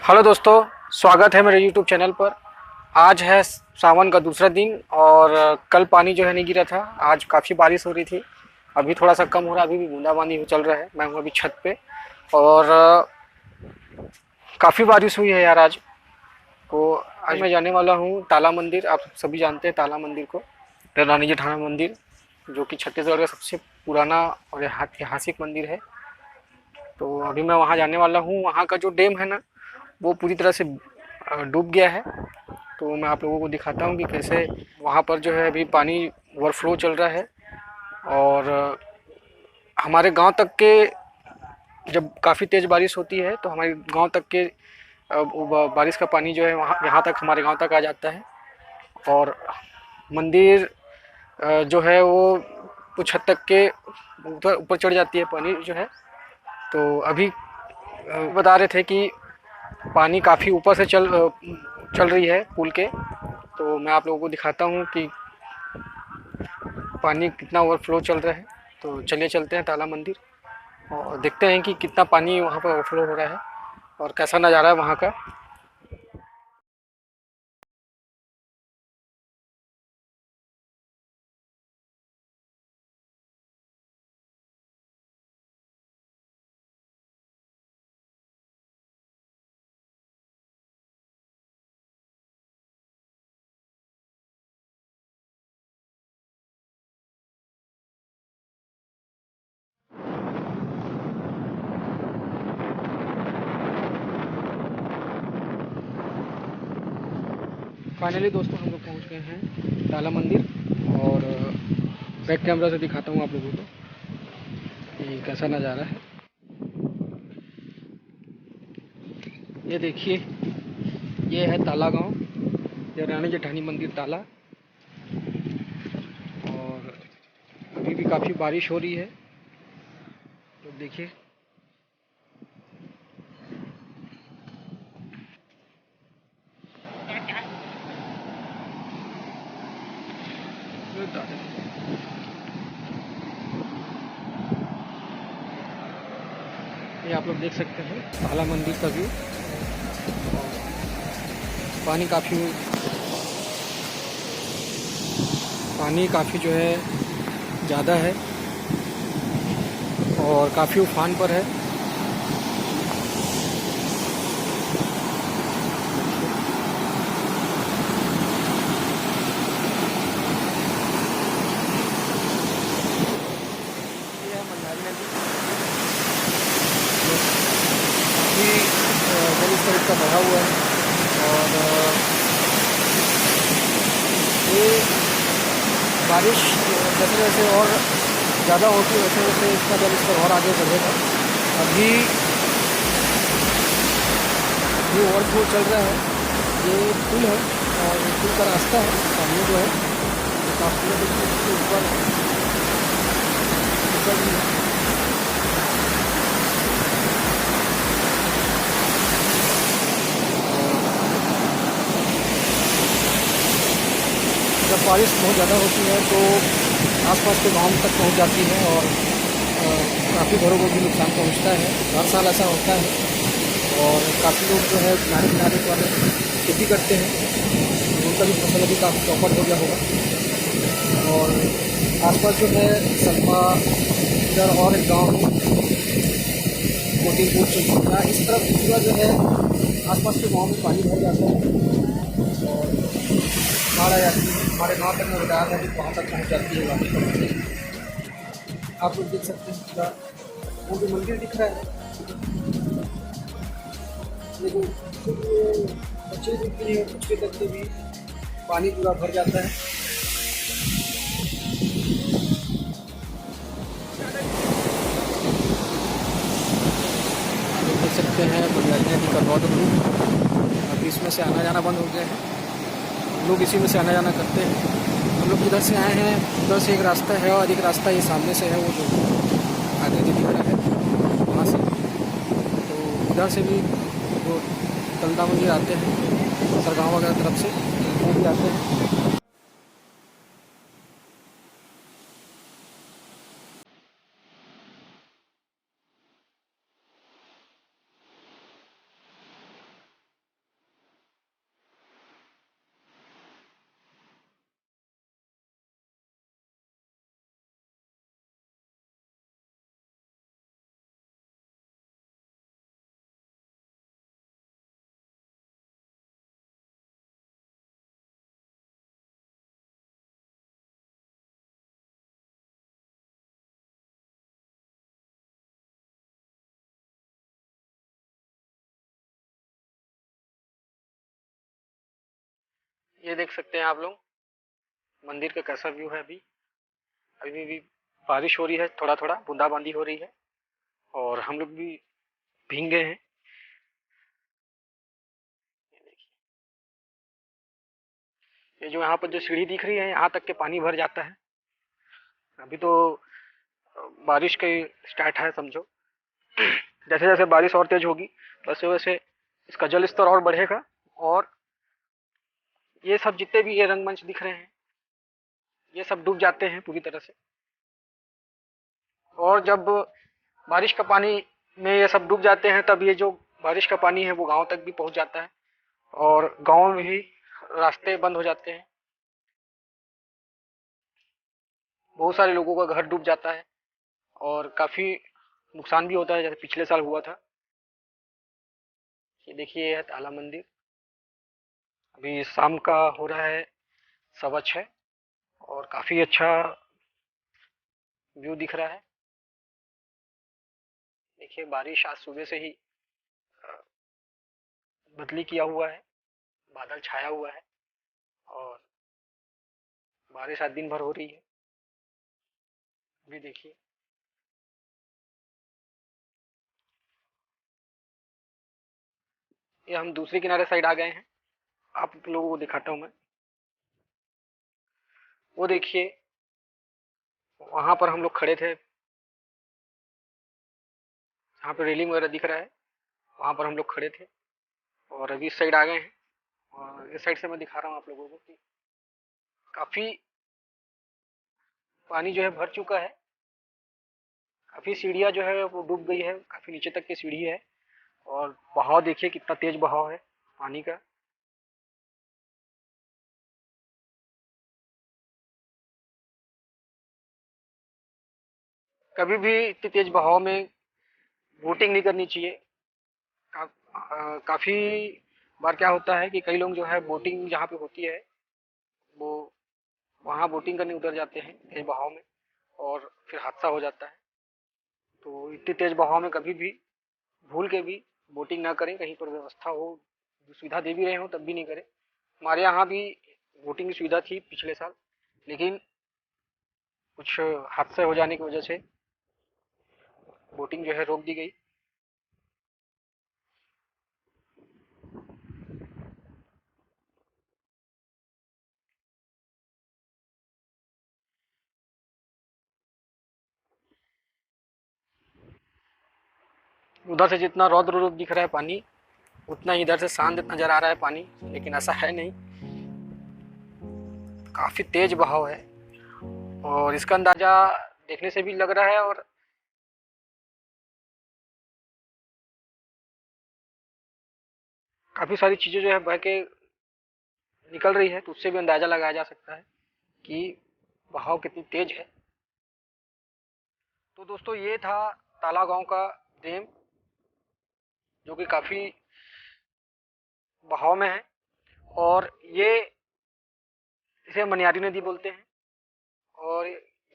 Hello दोस्तों, स्वागत है मेरे यूट्यूब चैनल पर। आज है सावन का दूसरा दिन और कल पानी जो है नहीं गिरा था। आज काफ़ी बारिश हो रही थी। अभी थोड़ा सा कम हो रहा है, अभी भी बूंदाबांदी चल रहा है। मैं हूँ अभी छत पे और काफ़ी बारिश हुई है यार आज। तो आज मैं जाने वाला हूँ ताला मंदिर। आप सभी जानते हैं ताला मंदिर को, रानी जेठाना मंदिर, जो कि छत्तीसगढ़ का सबसे पुराना और ऐतिहासिक मंदिर है। तो अभी मैं वहाँ जाने वाला हूँ। वहाँ का जो डैम है ना, वो पूरी तरह से डूब गया है। तो मैं आप लोगों को दिखाता हूँ कि कैसे वहाँ पर जो है अभी पानी ओवरफ्लो चल रहा है। और हमारे गांव तक के जब काफ़ी तेज़ बारिश होती है तो हमारे गांव तक के बारिश का पानी जो है वहाँ यहाँ तक हमारे गांव तक आ जाता है। और मंदिर जो है वो कुछ हद तक के ऊपर ऊपर चढ़ जाती है पानी जो है। तो अभी बता रहे थे कि पानी काफ़ी ऊपर से चल रही है पुल के। तो मैं आप लोगों को दिखाता हूँ कि पानी कितना ओवरफ्लो चल रहा है। तो चलिए चलते हैं ताला मंदिर और देखते हैं कि कितना पानी वहाँ पर ओवरफ्लो हो रहा है और कैसा नज़ारा है वहाँ का। फाइनली दोस्तों हम लोग पहुँच गए हैं ताला मंदिर। और बैक कैमरा से दिखाता हूँ आप लोगों को कि कैसा नज़ारा है। ये देखिए, ये है ताला गांव, ये रानी जेठानी मंदिर ताला। और अभी भी काफ़ी बारिश हो रही है। तो देखिए, ये आप लोग देख सकते हैं ताला मंदिर का व्यू। पानी काफ़ी जो है ज़्यादा है और काफ़ी उफान पर है। ये है मंदारी नदी, काफ़ी जल स्तर इसका बढ़ा हुआ है। और ये बारिश जैसे जैसे और ज़्यादा होती है वैसे वैसे इसका जल स्तर और आगे बढ़ेगा। अभी ये ओवरफ्लो चल रहा है। ये पुल है और पुल का रास्ता है सामने जो है, तो काफ़ी इसके ऊपर भी है। जब बारिश बहुत ज़्यादा होती है तो आसपास के गांव तक पहुंच जाती है और काफ़ी घरों को भी नुकसान पहुंचता है। हर साल ऐसा होता है। और काफ़ी लोग जो है किनारे किनारे पर खेती करते हैं, उनका भी फसल अभी काफ़ी चौपट हो गया होगा। और आसपास जो है सलमा, इधर और एक गाँव है मोतीपुर चिंता, इस तरफ पूरा जो है आसपास के गाँव में पानी भर जाता है और बाढ़ आ जाती है। हमारे गाँव तक में बताया था कि वहाँ तक पहुँच जाती है वापस। आप लोग देख सकते हैं पूरा वो जो मंदिर दिख रहा है, लेकिन बच्चे दिखते हैं, बच्चे तक के भी पानी पूरा भर जाता है। आप लोग देख सकते हैं मंदारी नदी का बहुत रूप। अभी इसमें से आना जाना बंद हो गया है, लोग इसी में से आना जाना करते हैं। हम लोग इधर से आए हैं, उधर से एक रास्ता है और एक रास्ता ये सामने से है, वो जो आगे जो दिख रहा है वहाँ से। तो इधर से भी वो दलदा मंदिर आते हैं, सरगाँव वगैरह तरफ से वो भी आते हैं। ये देख सकते हैं आप लोग मंदिर का कैसा व्यू है। अभी अभी भी बारिश हो रही है, थोड़ा थोड़ा बूंदाबांदी हो रही है और हम लोग भी भीग गए हैं। ये जो यहाँ पर जो सीढ़ी दिख रही है, यहाँ तक के पानी भर जाता है। अभी तो बारिश का स्टार्ट है समझो। जैसे जैसे बारिश और तेज होगी वैसे वैसे इसका जल स्तर और बढ़ेगा और ये सब जितने भी ये रंगमंच दिख रहे हैं ये सब डूब जाते हैं पूरी तरह से। और जब बारिश का पानी में ये सब डूब जाते हैं तब ये जो बारिश का पानी है वो गांव तक भी पहुंच जाता है और गांव में भी रास्ते बंद हो जाते हैं। बहुत सारे लोगों का घर डूब जाता है और काफी नुकसान भी होता है, जैसे पिछले साल हुआ था। ये देखिए, ये है ताला मंदिर। अभी शाम का हो रहा है 6:15 और काफी अच्छा व्यू दिख रहा है। देखिए, बारिश आज सुबह से ही बदली किया हुआ है, बादल छाया हुआ है और बारिश आज दिन भर हो रही है। अभी देखिए, ये हम दूसरे किनारे साइड आ गए हैं। आप लोगों को दिखाता हूँ मैं। वो देखिए, वहां पर हम लोग खड़े थे, जहाँ पे रेलिंग वगैरह दिख रहा है वहां पर हम लोग खड़े थे और अभी इस साइड आ गए हैं। और इस साइड से मैं दिखा रहा हूँ आप लोगों को कि काफी पानी जो है भर चुका है। काफी सीढ़ियाँ जो है वो डूब गई है, काफी नीचे तक की सीढ़ी है और बहाव देखिए कितना तेज बहाव है पानी का। कभी भी इतनी तेज बहाव में बोटिंग नहीं करनी चाहिए। काफी बार क्या होता है कि कई लोग जो है बोटिंग जहाँ पे होती है वो वहाँ बोटिंग करने उतर जाते हैं तेज बहाव में और फिर हादसा हो जाता है। तो इतनी तेज बहाव में कभी भी भूल के भी बोटिंग ना करें। कहीं पर व्यवस्था हो, सुविधा दे भी रहे हो तब भी नहीं करें। हमारे यहाँ भी बोटिंग की सुविधा थी पिछले साल, लेकिन कुछ हादसे हो जाने की वजह से बोटिंग जो है रोक दी गई। उधर से जितना रौद्र रूप दिख रहा है पानी, उतना ही इधर से शांत नजर आ रहा है पानी, लेकिन ऐसा है नहीं। काफी तेज बहाव है और इसका अंदाजा देखने से भी लग रहा है और काफी सारी चीजें जो है बह के निकल रही है, तो उससे भी अंदाजा लगाया जा सकता है कि बहाव कितनी तेज है। तो दोस्तों, ये था ताला गांव का डैम, जो कि काफी बहाव में है और ये इसे मनियारी नदी बोलते हैं। और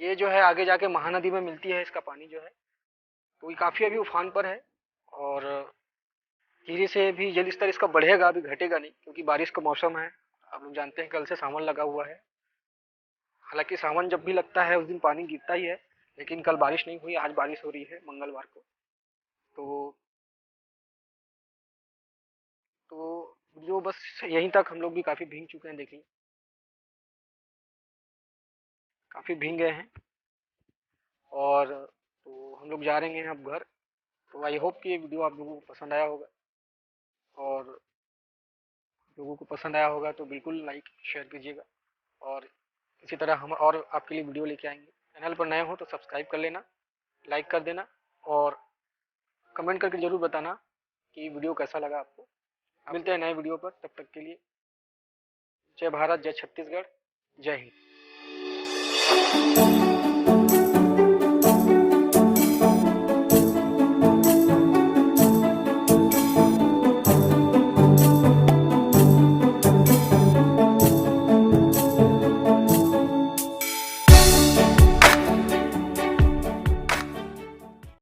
ये जो है आगे जाके महानदी में मिलती है इसका पानी जो है। तो ये काफी अभी उफान पर है और धीरे से भी जल स्तर इसका बढ़ेगा, अभी घटेगा नहीं, क्योंकि बारिश का मौसम है। आप लोग जानते हैं कल से सावन लगा हुआ है। हालांकि सावन जब भी लगता है उस दिन पानी गिरता ही है, लेकिन कल बारिश नहीं हुई, आज बारिश हो रही है मंगलवार को। तो जो बस यहीं तक हम लोग भी काफी भीग चुके हैं। देखिए, काफी भीग गए हैं और तो हम लोग जा रहे हैं अब घर। तो आई होप कि ये वीडियो आप लोगों को पसंद आया होगा और लोगों को पसंद आया होगा तो बिल्कुल लाइक शेयर कीजिएगा और इसी तरह हम और आपके लिए वीडियो लेके आएंगे। चैनल पर नए हो तो सब्सक्राइब कर लेना, लाइक कर देना और कमेंट करके ज़रूर बताना कि वीडियो कैसा लगा आपको। मिलते हैं नए वीडियो पर, तब तक के लिए जय भारत, जय छत्तीसगढ़, जय हिंद।